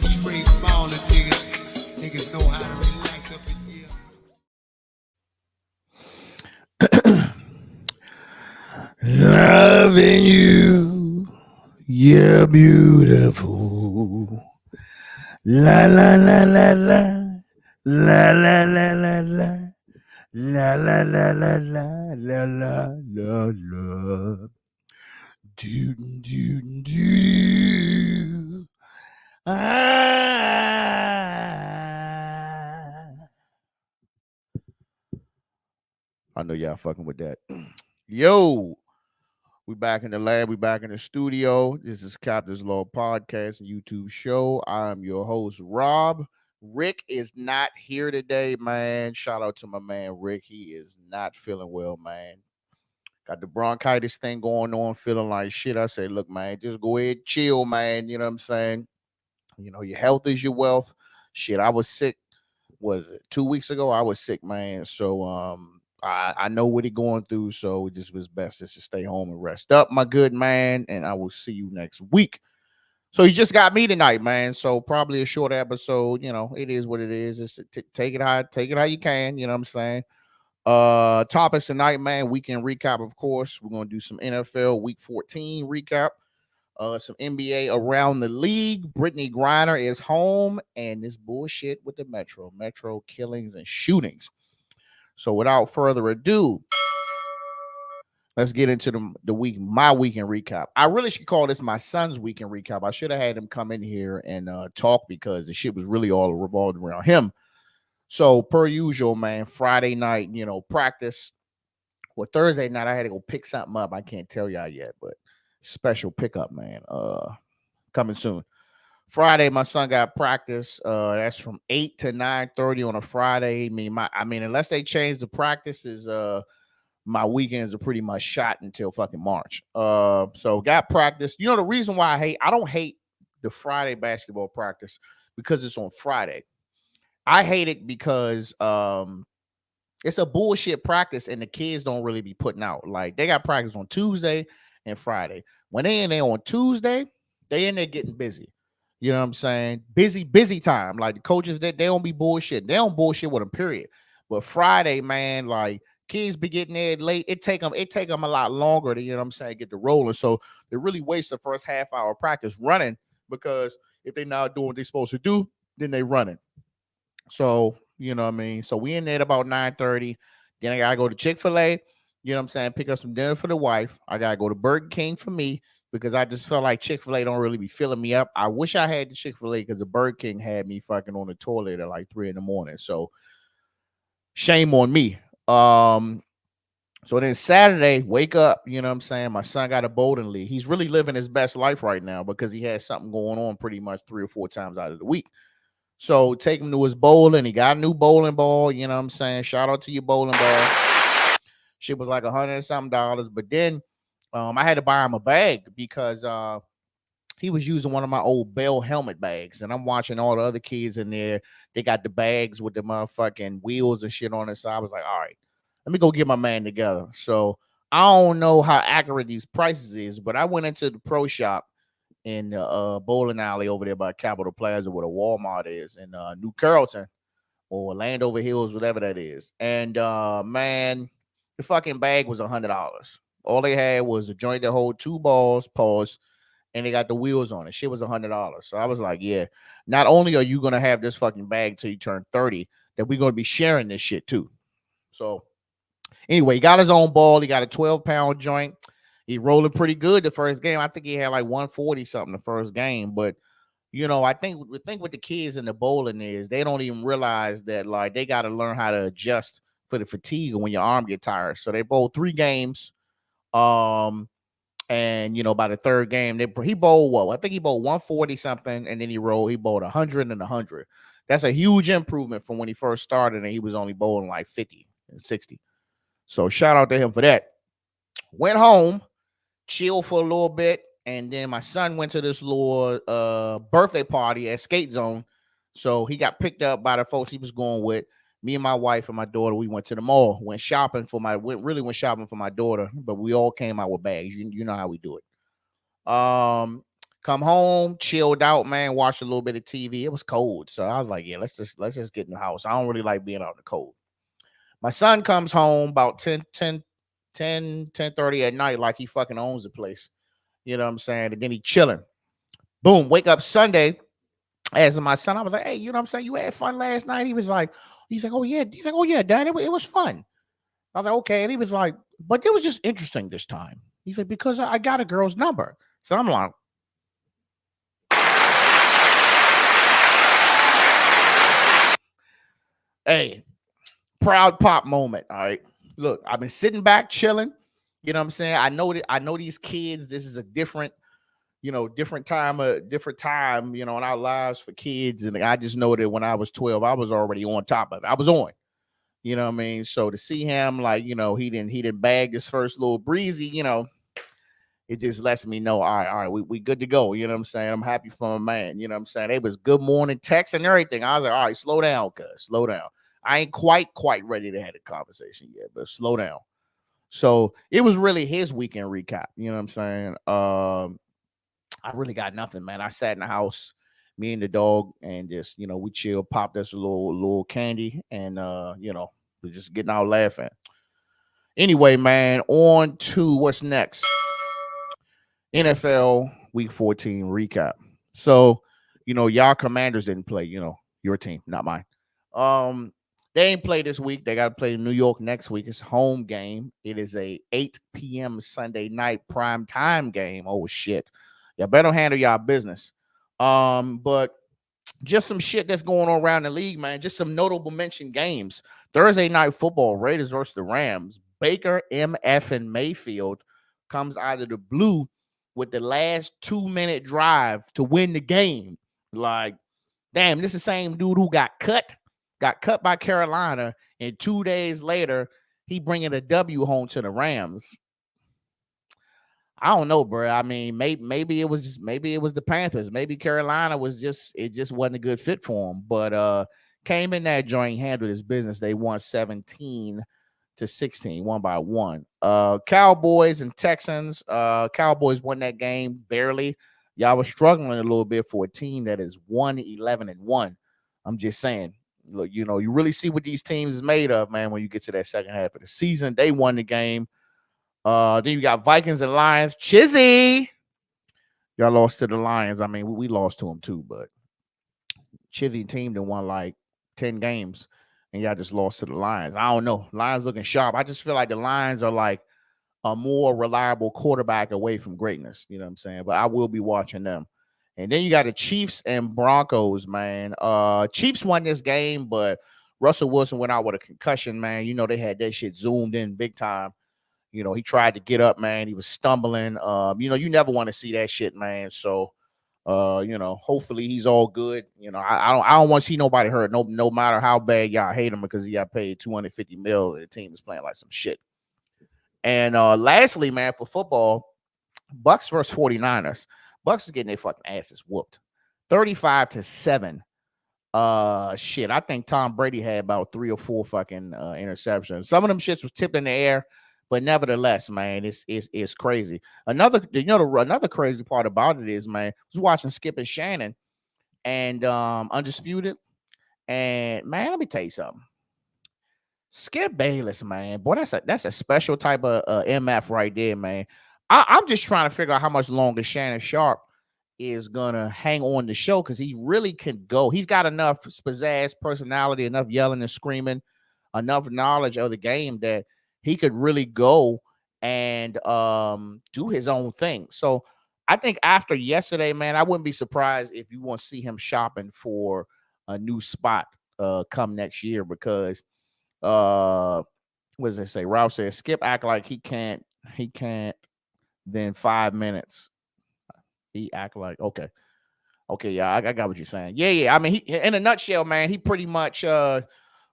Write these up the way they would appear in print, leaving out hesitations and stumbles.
Straight ballin' niggas. Niggas know how to relax up in here. Loving you, you're beautiful. La la la la la. La la la la la. La la la la la la la la la. Do do do. I know y'all fucking with that. Yo, we back in the lab. We back in the studio. This is Captain's Law Podcast and YouTube show. I'm your host, Rob. Rick is not here today, man. Shout out to my man, Rick. He is not feeling well, man. Got the bronchitis thing going on, feeling like shit. I say, look, man, just go ahead, chill, man. You know what I'm saying? You know, your health is your wealth. Shit, I was sick. Was it 2 weeks ago? I was sick, man. So I know what he's going through. So it just was best just to stay home and rest up, my good man. And I will see you next week. So you just got me tonight, man. So probably a short episode. You know, it is what it is. Just take it how you can. You know what I'm saying? Topics tonight, man. Weekend recap, of course. We're gonna do some NFL Week 14 recap. Some NBA around the league. Brittney Griner is home, and this bullshit with the Metro killings and shootings. So without further ado, let's get into my weekend recap. I really should call this my son's weekend recap. I should have had him come in here and talk because the shit was really all revolved around him. So per usual, man, Friday night, you know, practice. Well, Thursday night, I had to go pick something up. I can't tell y'all yet, but special pickup, man. Coming soon. Friday, my son got practice. That's from 8 to 9:30 on a Friday. I mean, unless they change the practices, my weekends are pretty much shot until fucking March. So got practice. You know, the reason why I don't hate the Friday basketball practice because it's on Friday. I hate it because it's a bullshit practice and the kids don't really be putting out. Like they got practice on Tuesday and Friday. When they in there on Tuesday, they in there getting busy. You know what I'm saying? Busy time. Like the coaches, they don't be bullshit. They don't bullshit with them, period. But Friday, man, like kids be getting there late. It take them a lot longer to, you know what I'm saying, get the rolling. So they really waste the first half hour of practice running because if they not doing what they're supposed to do, then they running. So, you know what I mean? So we in there at about 9:30. Then I gotta go to Chick-fil-A, you know what I'm saying, pick up some dinner for the wife. I gotta go to Burger King for me because I just felt like Chick-fil-A don't really be filling me up. I wish I had the Chick-fil-A because the Burger King had me fucking on the toilet at like 3 a.m. So shame on me. So then Saturday, wake up, you know what I'm saying? My son got a bowling league. He's really living his best life right now because he has something going on pretty much 3 or 4 times out of the week. So take him to his bowling. He got a new bowling ball. You know what I'm saying? Shout out to your bowling ball. Shit was like $100 and something. But then I had to buy him a bag because he was using one of my old Bell helmet bags. And I'm watching all the other kids in there. They got the bags with the motherfucking wheels and shit on it. So I was like, all right, let me go get my man together. So I don't know how accurate these prices is, but I went into the pro shop in the bowling alley over there by Capitol Plaza where the Walmart is in New Carrollton or Landover Hills, whatever that is. And man, the fucking bag was $100. All they had was a joint that hold 2 balls, pause, and they got the wheels on it. Shit was $100. So I was like, yeah, not only are you gonna have this fucking bag till you turn 30, that we're gonna be sharing this shit too. So anyway, he got his own ball. He got a 12-pound joint. He rolling pretty good the first game. I think he had like 140 something the first game. But, you know, I think with the kids in the bowling is they don't even realize that, like, they got to learn how to adjust for the fatigue when your arm get tired. So they bowled 3 games. And, you know, by the third game, he bowled what? I think he bowled 140 something, and then he bowled 100 and 100. That's a huge improvement from when he first started, and he was only bowling like 50 and 60. So shout out to him for that. Went home, chilled for a little bit, and then my son went to this little birthday party at Skate Zone. So he got picked up by the folks he was going with. Me and my wife and my daughter, we went to the mall, went shopping for my daughter, but we all came out with bags. You know how we do it. Come home, chilled out, man. Watched a little bit of TV. It was cold, so I was like, yeah, let's just get in the house. I don't really like being out in the cold. My son comes home about 10:30 at night, like he fucking owns the place. You know what I'm saying? And then he chilling. Boom, wake up Sunday. As my son, I was like, hey, you know what I'm saying? You had fun last night? He's like, oh yeah. He's like, oh yeah, Dad, it was fun. I was like, okay. And he was like, but it was just interesting this time. He's like, because I got a girl's number. So I'm like, hey, proud pop moment. All right. Look, I've been sitting back chilling. You know what I'm saying? I know these kids, this is a different, different time, in our lives for kids. And I just know that when I was 12, I was already on top of it. I was on. You know what I mean? So to see him like, he didn't bag his first little breezy, it just lets me know, all right, we good to go. You know what I'm saying? I'm happy for my man. You know what I'm saying? It was good morning text and everything. I was like, all right, slow down, cuz slow down. I ain't quite ready to have a conversation yet, but slow down. So it was really his weekend recap. You know what I'm saying? I really got nothing, man. I sat in the house, me and the dog, and just, we chill, popped us a little candy, and we're just getting out laughing. Anyway, man, on to what's next. NFL Week 14 recap. So, y'all Commanders didn't play, your team, not mine. They ain't play this week. They got to play New York next week. It's a home game. It is a 8 p.m. Sunday night prime time game. Oh shit. Y'all better handle y'all business. But just some shit that's going on around the league, man. Just some notable mention games. Thursday night football, Raiders versus the Rams. Baker, MF, and Mayfield comes out of the blue with the last 2-minute drive to win the game. Like, damn, this is the same dude who got cut by Carolina, and 2 days later, he bringing a W home to the Rams. I don't know, bro. I mean, maybe it was the Panthers. Maybe Carolina it just wasn't a good fit for him. But came in that joint, handled his business. They won 17-16, one by one. Cowboys and Texans. Cowboys won that game barely. Y'all was struggling a little bit for a team that is 1-11-1. I'm just saying. Look, you really see what these teams is made of, man, when you get to that second half of the season. They won the game. Then you got Vikings and Lions. Chizzy. Y'all lost to the Lions. I mean, we lost to them too, but Chizzy team that won like 10 games, and y'all just lost to the Lions. I don't know. Lions looking sharp. I just feel like the Lions are like a more reliable quarterback away from greatness. You know what I'm saying? But I will be watching them. And then you got the Chiefs and Broncos, man. Chiefs won this game, but Russell Wilson went out with a concussion, man. They had that shit zoomed in big time. He tried to get up, man. He was stumbling. You never want to see that shit, man. So, hopefully he's all good. I don't want to see nobody hurt. No matter how bad y'all hate him because he got paid $250 million. The team is playing like some shit. And lastly, man, for football, Bucks versus 49ers. Bucks is getting their fucking asses whooped. 35-7. Shit. I think Tom Brady had about 3 or 4 fucking interceptions. Some of them shits was tipped in the air, but nevertheless, man, it's crazy. Another crazy part about it is, man, I was watching Skip and Shannon and Undisputed, and man, let me tell you something. Skip Bayless, man, boy, that's a special type of MF right there, man. I'm just trying to figure out how much longer Shannon Sharp is gonna hang on the show because he really can go. He's got enough pizzazz, personality, enough yelling and screaming, enough knowledge of the game that he could really go and do his own thing. So I think after yesterday, man, I wouldn't be surprised if you want to see him shopping for a new spot come next year because what does it say? Ralph says Skip act like he can't then 5 minutes. He act like okay, yeah, I got what you're saying. Yeah. I mean, he in a nutshell, man, he pretty much so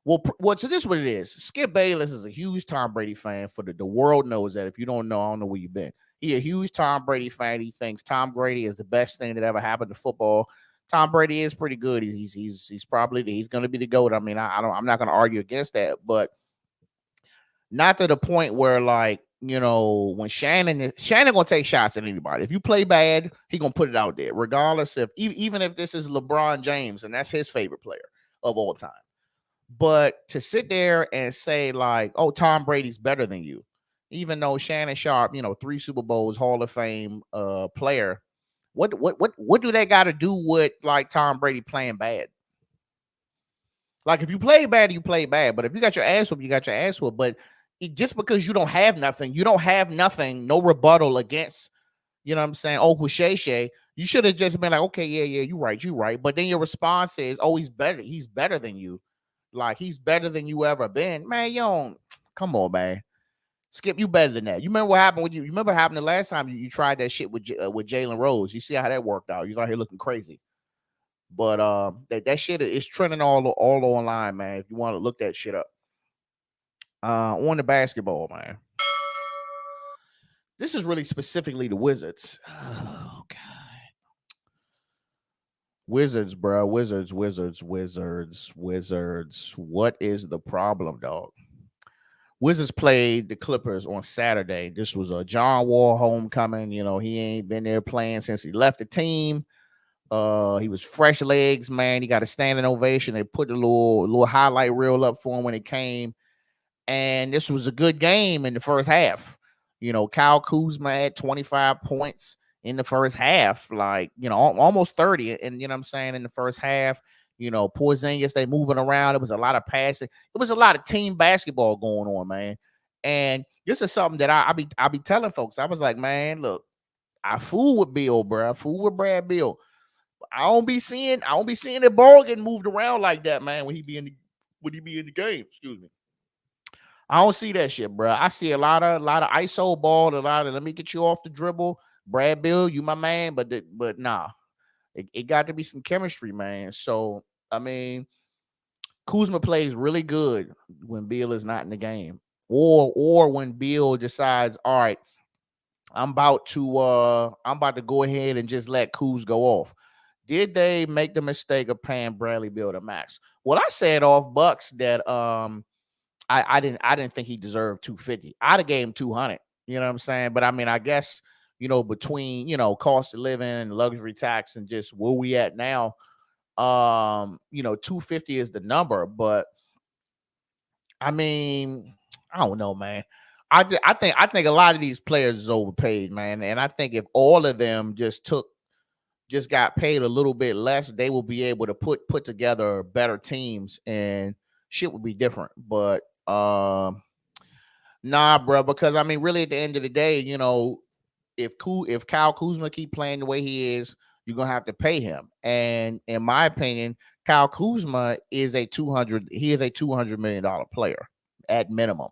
this is what it is. Skip Bayless is a huge Tom Brady fan. For the world knows that. If you don't know, I don't know where you've been. He a huge Tom Brady fan. He thinks Tom Brady is the best thing that ever happened to football. Tom Brady is pretty good. He's probably he's going to be the GOAT. I mean, I'm not going to argue against that, but not to the point where like when Shannon gonna take shots at anybody. If you play bad, he gonna put it out there, regardless if even if this is LeBron James and that's his favorite player of all time. But to sit there and say like, "Oh, Tom Brady's better than you," even though Shannon Sharp, 3 Super Bowls, Hall of Fame player, what do they got to do with like Tom Brady playing bad? Like if you play bad, you play bad. But if you got your ass whooped, you got your ass whooped. But just because you don't have nothing, no rebuttal against, you know what I'm saying? Oh, Hushay, you should have just been like, okay, yeah, you're right. But then your response is, oh, he's better than you. Like he's better than you ever been. Man, you don't come on, man. Skip, you better than that. You remember what happened with you? You remember what happened the last time you tried that shit with Jalen Rose? You see how that worked out. You're out here looking crazy. But that shit is trending all online, man. If you want to look that shit up. On the basketball, man. This is really specifically the Wizards. Oh god. Wizards, bro. Wizards. What is the problem, dog? Wizards played the Clippers on Saturday. This was a John Wall homecoming. He ain't been there playing since he left the team. He was fresh legs, man. He got a standing ovation. They put a little highlight reel up for him when it came. And this was a good game in the first half. Kyle Kuzma had 25 points in the first half, like, almost 30. And, you know what I'm saying, in the first half, Porzingis, they moving around. It was a lot of passing. It was a lot of team basketball going on, man. And this is something that I be telling folks. I was like, man, look, I fool with Bill, bro. I fool with Brad Bill. I don't be seeing the ball getting moved around like that, man, when he be in the game. Excuse me. I don't see that shit, bro. I see a lot of ISO ball, a lot of let me get you off the dribble. Brad Bill, you my man, but nah. It got to be some chemistry, man. So, I mean, Kuzma plays really good when Bill is not in the game. Or when Bill decides, all right, I'm about to go ahead and just let Kuz go off. Did they make the mistake of paying Bradley Beal the max? Well, I said off Bucks that I didn't think he deserved 250. I'd have gave him 200. You know what I'm saying? But I mean, I guess, between, cost of living, luxury tax, and just where we at now, 250 is the number. But I mean, I don't know, man. I think a lot of these players is overpaid, man. And I think if all of them just got paid a little bit less, they will be able to put together better teams and shit would be different. But nah, bro, because I mean, really at the end of the day, if Kyle Kuzma keep playing the way he is, you're gonna have to pay him. And in my opinion, Kyle Kuzma is a $200 million player at minimum.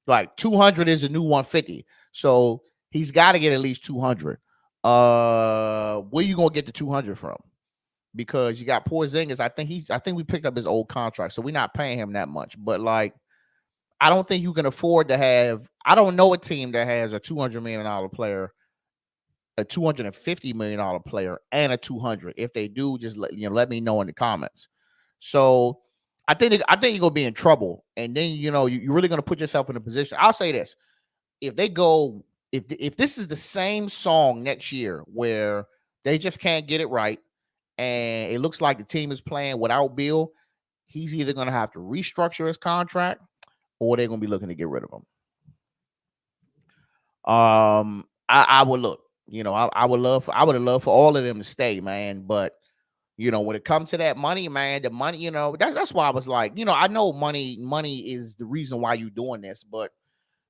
Like 200 is a new 150. So he's got to get at least 200. Where you gonna get the 200 from? Because you got Porzingis. I think we picked up his old contract, so we're not paying him that much. But like, I don't think you can afford to have. I don't know a team that has a $200 million player, a $250 million player, and a 200. If they do, just let me know in the comments. So I think you're gonna be in trouble, and then you're really gonna put yourself in a position. I'll say this: if they go, if this is the same song next year where they just can't get it right, and it looks like the team is playing without Bill, he's either gonna have to restructure his contract, or they're gonna be looking to get rid of him. I would look, I would have loved for all of them to stay, man. But when it comes to that money, man, the money, that's why I was like, I know money is the reason why you're doing this, but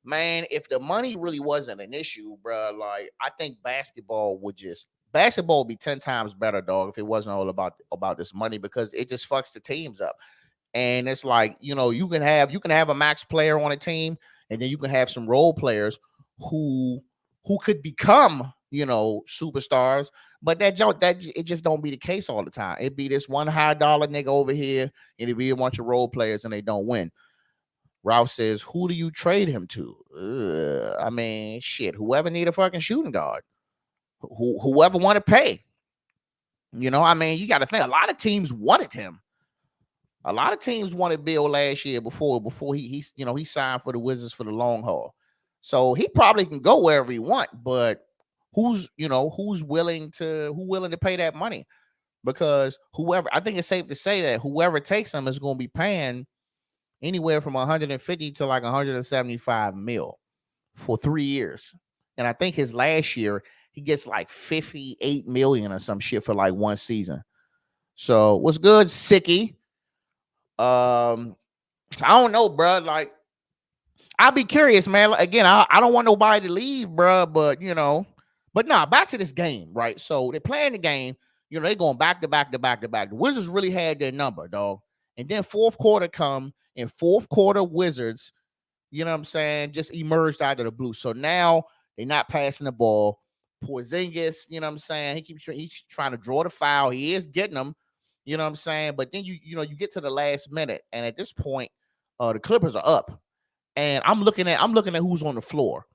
man, if the money really wasn't an issue, bro, like I think basketball would be 10 times better, dog, if it wasn't all about this money, because it just fucks the teams up. And it's like, you can have a max player on a team, and then you can have some role players who could become, superstars. But that it just don't be the case all the time. It be this one high dollar nigga over here, and it be a bunch of role players, and they don't win. Ralph says, who do you trade him to? I mean, shit, whoever need a fucking shooting guard, whoever want to pay. I mean, you got to think, a lot of teams wanted him. A lot of teams wanted Bill last year before he signed for the Wizards for the long haul. So he probably can go wherever he want, but who's willing to pay that money? Because whoever, I think it's safe to say that whoever takes him is going to be paying anywhere from 150 to like 175 mil for 3 years. And I think his last year he gets like 58 million or some shit for like one season. So what's good, Sicky? I don't know, bro. Like, I'll be curious, man. Again, I don't want nobody to leave, bro. But nah, back to this game, right? So they're playing the game. They going back to back to back to back. The Wizards really had their number, dog. And then fourth quarter come, and fourth quarter Wizards, you know what I'm saying, just emerged out of the blue. So now they're not passing the ball. Porzingis, you know what I'm saying, he's trying to draw the foul. He is getting them, you know what I'm saying. But then you get to the last minute, and at this point, the Clippers are up. And I'm looking at who's on the floor.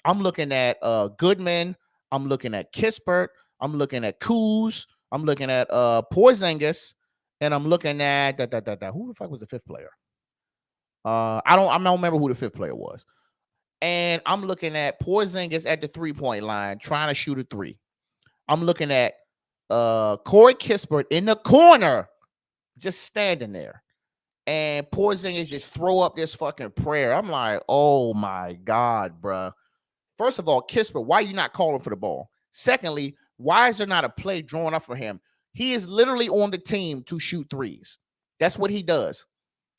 I'm looking at Goodman. I'm looking at Kispert. I'm looking at Kuz. I'm looking at Porzingis, and I'm looking at who the fuck was the fifth player? I don't remember who the fifth player was. And I'm looking at Porzingis at the 3-point line trying to shoot a three. I'm looking at Corey Kispert in the corner just standing there. And Porzingis just throw up this fucking prayer. I'm like, oh my God, bro. First of all, Kispert, why are you not calling for the ball? Secondly, why is there not a play drawn up for him? He is literally on the team to shoot threes. That's what he does.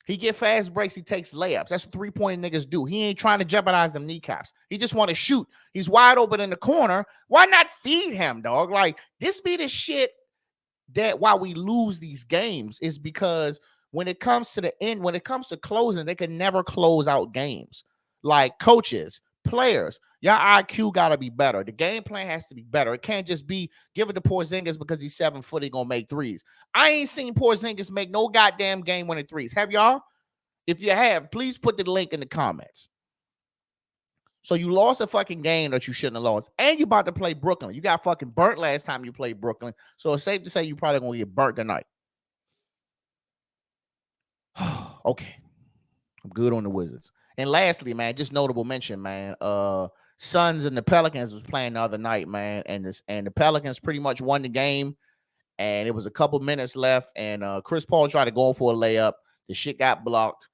He get fast breaks. He takes layups. That's what 3-point niggas do. He ain't trying to jeopardize them kneecaps. He just want to shoot. He's wide open in the corner. Why not feed him, dog? Like, this be the shit that why we lose these games is because when it comes to the end, when it comes to closing, they can never close out games. Like, coaches, players, your IQ got to be better. The game plan has to be better. It can't just be give it to Porzingis because he's 7 foot, he going to make threes. I ain't seen Porzingis make no goddamn game-winning threes. Have y'all? If you have, please put the link in the comments. So you lost a fucking game that you shouldn't have lost. And you about to play Brooklyn. You got fucking burnt last time you played Brooklyn. So it's safe to say you probably going to get burnt tonight. Okay. I'm good on the Wizards. And lastly, man, just notable mention, man. Suns and the Pelicans was playing the other night, man. And the Pelicans pretty much won the game. And it was a couple minutes left. And Chris Paul tried to go for a layup. The shit got blocked.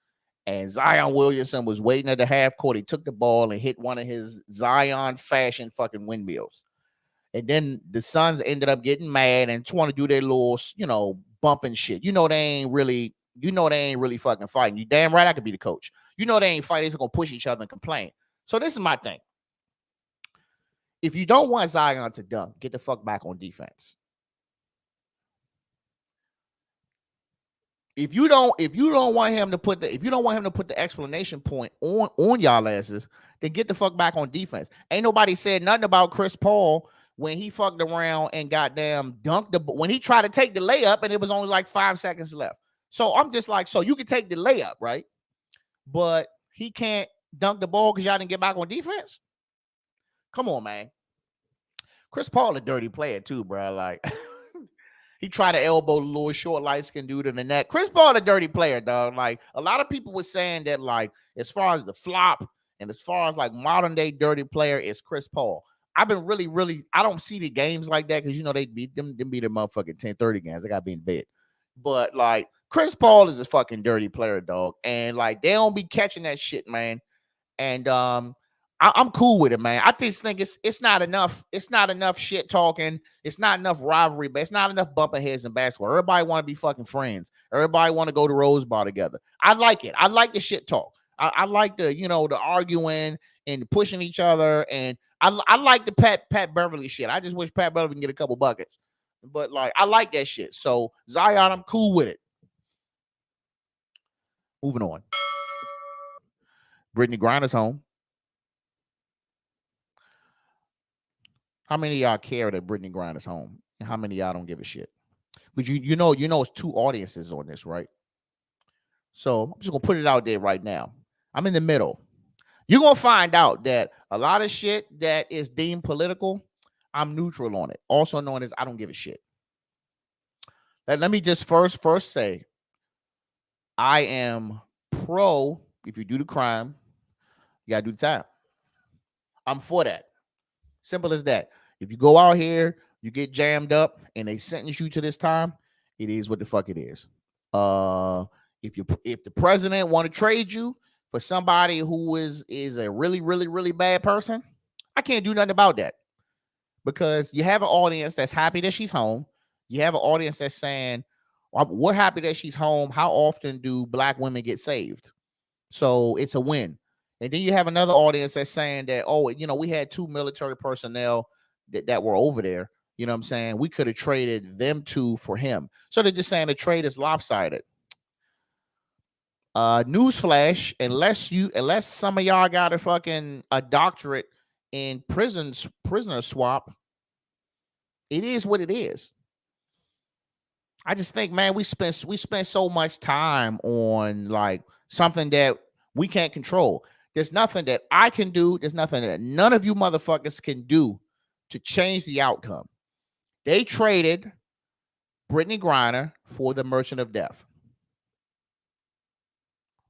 And Zion Williamson was waiting at the half court. He took the ball and hit one of his Zion fashion fucking windmills. And then the Suns ended up getting mad and trying to do their little, bumping shit. They ain't really fucking fighting. You damn right I could be the coach. They ain't fighting. They're going to push each other and complain. So this is my thing. If you don't want Zion to dunk, get the fuck back on defense. If you don't want him to put the exclamation point on y'all asses, then get the fuck back on defense. Ain't nobody said nothing about Chris Paul when he fucked around and goddamn dunked when he tried to take the layup and it was only like 5 seconds left. So I'm just like, so you can take the layup, right? But he can't dunk the ball because y'all didn't get back on defense? Come on, man. Chris Paul a dirty player too, bro. Like he tried to elbow the little short, light-skinned dude in the net. Chris Paul, a dirty player, dog. Like, a lot of people were saying that, like, as far as the flop and as far as, like, modern-day dirty player is Chris Paul. I've been really, I don't see the games like that because, they beat them beat them motherfucking 10-30 games. I got to be in bed. But, like, Chris Paul is a fucking dirty player, dog. And, like, they don't be catching that shit, man. And, I'm cool with it, man. I just think it's not enough. It's not enough shit talking. It's not enough rivalry, but it's not enough bumping heads in basketball. Everybody want to be fucking friends. Everybody want to go to Rose Bar together. I like it. I like the shit talk. I like the the arguing and pushing each other, and I like the Pat Beverly shit. I just wish Pat Beverly can get a couple buckets, but like I like that shit. So Zion, I'm cool with it. Moving on. Brittney Griner's home. How many of y'all care that Brittney Griner's home? And how many of y'all don't give a shit? But you know it's two audiences on this, right? So I'm just gonna put it out there right now. I'm in the middle. You're gonna find out that a lot of shit that is deemed political, I'm neutral on it. Also known as I don't give a shit. Let me just first say, I am pro. If you do the crime, you gotta do the time. I'm for that. Simple as that. If you go out here, you get jammed up, and they sentence you to this time, it is what the fuck it is. Uh, if the president want to trade you for somebody who is a really really really bad person, I can't do nothing about that because you have an audience that's happy that she's home. You have an audience that's saying, "We're happy that she's home. How often do black women get saved?" So it's a win. And then you have another audience that's saying that, oh, we had 2 military personnel that were over there. You know what I'm saying? We could have traded them 2 for him. So they're just saying the trade is lopsided. Newsflash, unless some of y'all got a doctorate in prisoner swap, it is what it is. I just think, man, we spent so much time on like something that we can't control. There's nothing that I can do. There's nothing that none of you motherfuckers can do to change the outcome. They traded Brittney Griner for the Merchant of Death.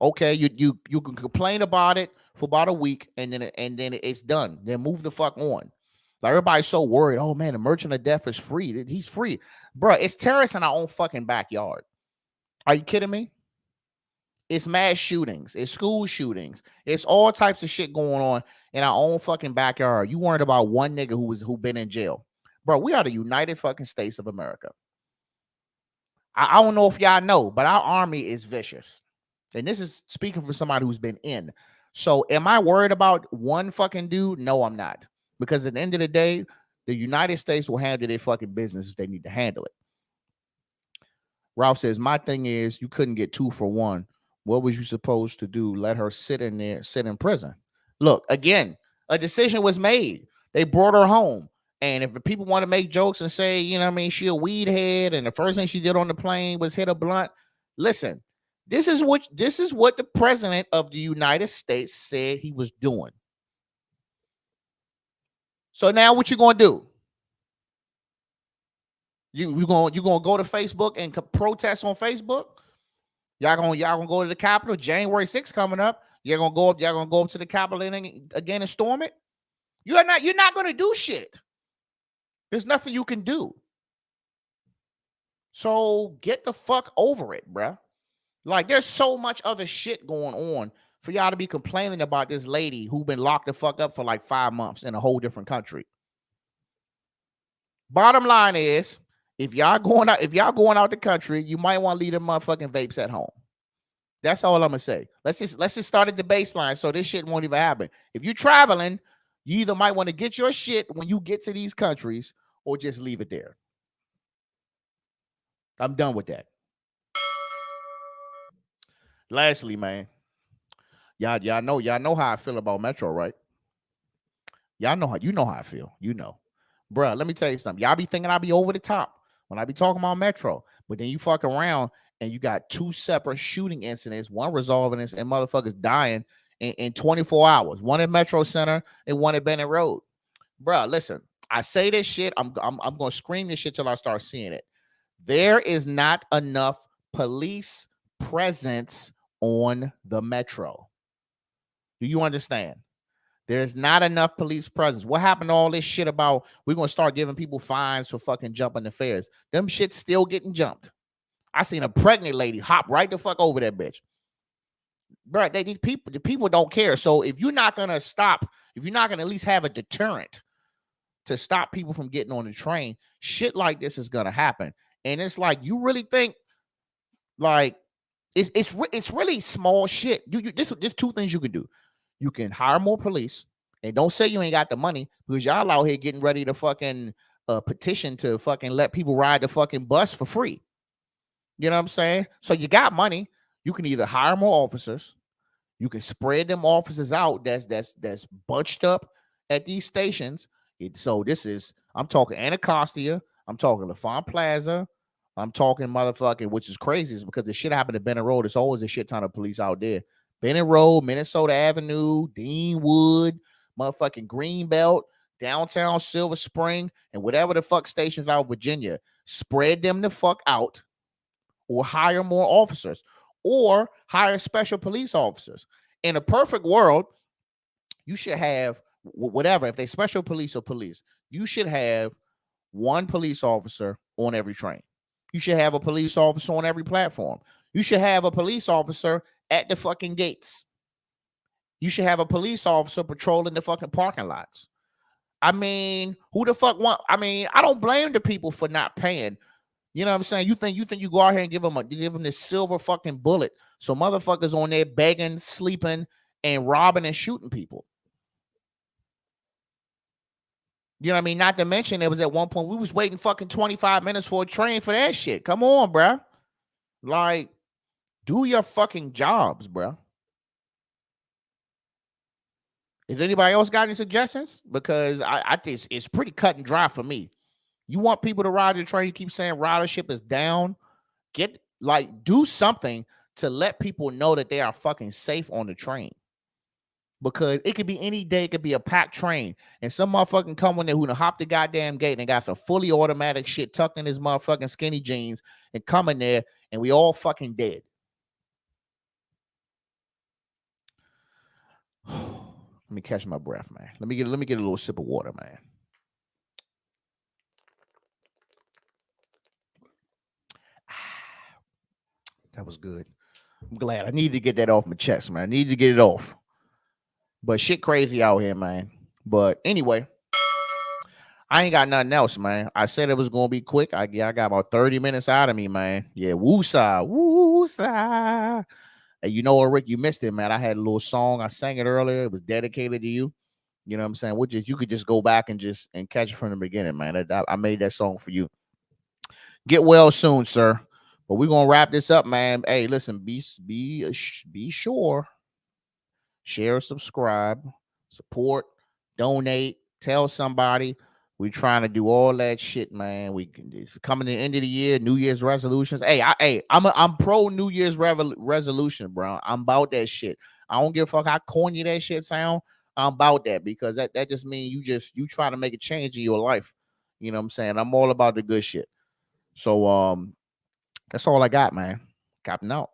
Okay, you can complain about it for about a week, and then it's done. Then move the fuck on. Like everybody's so worried. Oh man, the Merchant of Death is free. He's free, bro. It's terrorists in our own fucking backyard. Are you kidding me? It's mass shootings. It's school shootings. It's all types of shit going on in our own fucking backyard. You worried about one nigga who been in jail, bro? We are the United fucking States of America. I don't know if y'all know, but our army is vicious. And this is speaking for somebody who's been in. So am I worried about one fucking dude? No, I'm not. Because at the end of the day, the United States will handle their fucking business if they need to handle it. Ralph says, my thing is you couldn't get 2 for 1. What was you supposed to do? Let her sit in prison. Look, again, a decision was made. They brought her home. And if people want to make jokes and say, she a weed head, and the first thing she did on the plane was hit a blunt. Listen, this is what the president of the United States said he was doing. So now what you gonna do? You gonna go to Facebook and protest on Facebook? Y'all gonna go to the Capitol? January 6th coming up. Y'all gonna go up to the Capitol again and storm it? You're not gonna do shit. There's nothing you can do. So get the fuck over it, bruh. Like there's so much other shit going on for y'all to be complaining about this lady who been locked the fuck up for like 5 months in a whole different country. Bottom line is, if y'all going out the country, you might want to leave them motherfucking vapes at home. That's all I'm gonna say. Let's just start at the baseline so this shit won't even happen. If you're traveling, you either might want to get your shit when you get to these countries or just leave it there. I'm done with that. Lastly, man, y'all know how I feel about Metro, right? Y'all know how I feel. Bruh, let me tell you something. Y'all be thinking I be over the top when I be talking about Metro, but then you fuck around and you got 2 separate shooting incidents, one resolving this and motherfuckers dying in 24 hours. One at Metro Center and one at Bennett Road. Bruh, listen, I say this shit. I'm gonna scream this shit till I start seeing it. There is not enough police presence on the Metro. Do you understand? There's not enough police presence. What happened to all this shit about we're going to start giving people fines for fucking jumping the fares? Them shit's still getting jumped. I seen a pregnant lady hop right the fuck over that bitch. Bro, the people don't care. So if you're not going to stop, if you're not going to at least have a deterrent to stop people from getting on the train, shit like this is going to happen. And it's like, you really think like it's really small shit. There's 2 things you can do. You can hire more police, and don't say you ain't got the money because y'all out here getting ready to fucking petition to fucking let people ride the fucking bus for free. You know what I'm saying? So you got money. You can either hire more officers, you can spread them officers out that's bunched up at these stations. So I'm talking Anacostia, I'm talking LaFont Plaza, I'm talking motherfucking, which is crazy, is because the shit happened at Bennett Road. There's always a shit ton of police out there. Bennett Road, Minnesota Avenue, Deanwood, motherfucking Greenbelt, downtown Silver Spring, and whatever the fuck stations out of Virginia. Spread them the fuck out or hire more officers or hire special police officers. In a perfect world, you should have whatever. If they special police or police, you should have one police officer on every train. You should have a police officer on every platform. You should have a police officer at the fucking gates. You should have a police officer patrolling the fucking parking lots. I mean, who the fuck want? I mean, I don't blame the people for not paying. You know what I'm saying? You think you go out here and give them this silver fucking bullet, so motherfuckers on there begging, sleeping, and robbing and shooting people. You know what I mean? Not to mention, it was at one point we was waiting fucking 25 minutes for a train for that shit. Come on, bruh. Like, do your fucking jobs, bruh. Is anybody else got any suggestions? Because I think it's pretty cut and dry for me. You want people to ride the train, you keep saying ridership is down. Do something to let people know that they are fucking safe on the train. Because it could be any day, it could be a packed train, and some motherfucking come in there who done hop the goddamn gate and got some fully automatic shit tucked in his motherfucking skinny jeans and come in there, and we all fucking dead. Let me catch my breath, man. Let me get a little sip of water, man. That was good. I'm glad. I need to get that off my chest, man. I need to get it off. But shit crazy out here, man. But anyway, I ain't got nothing else, man. I said it was gonna be quick. I got about 30 minutes out of me, man. Yeah, woosah, woosah. And you know what, Rick, you missed it, man. I had a little song. I sang it earlier. It was dedicated to you. You know what I'm saying? You could just go back and catch it from the beginning, man. I made that song for you. Get well soon, sir. But we're gonna wrap this up, man. Hey, listen, be sure. Share, subscribe, support, donate, tell somebody. We're trying to do all that shit, man. It's coming to the end of the year, New Year's resolutions. I'm pro New Year's resolution, bro. I'm about that shit. I don't give a fuck how corny that shit sound. I'm about that because that just means you try to make a change in your life. You know what I'm saying? I'm all about the good shit. So that's all I got, man. Captain out.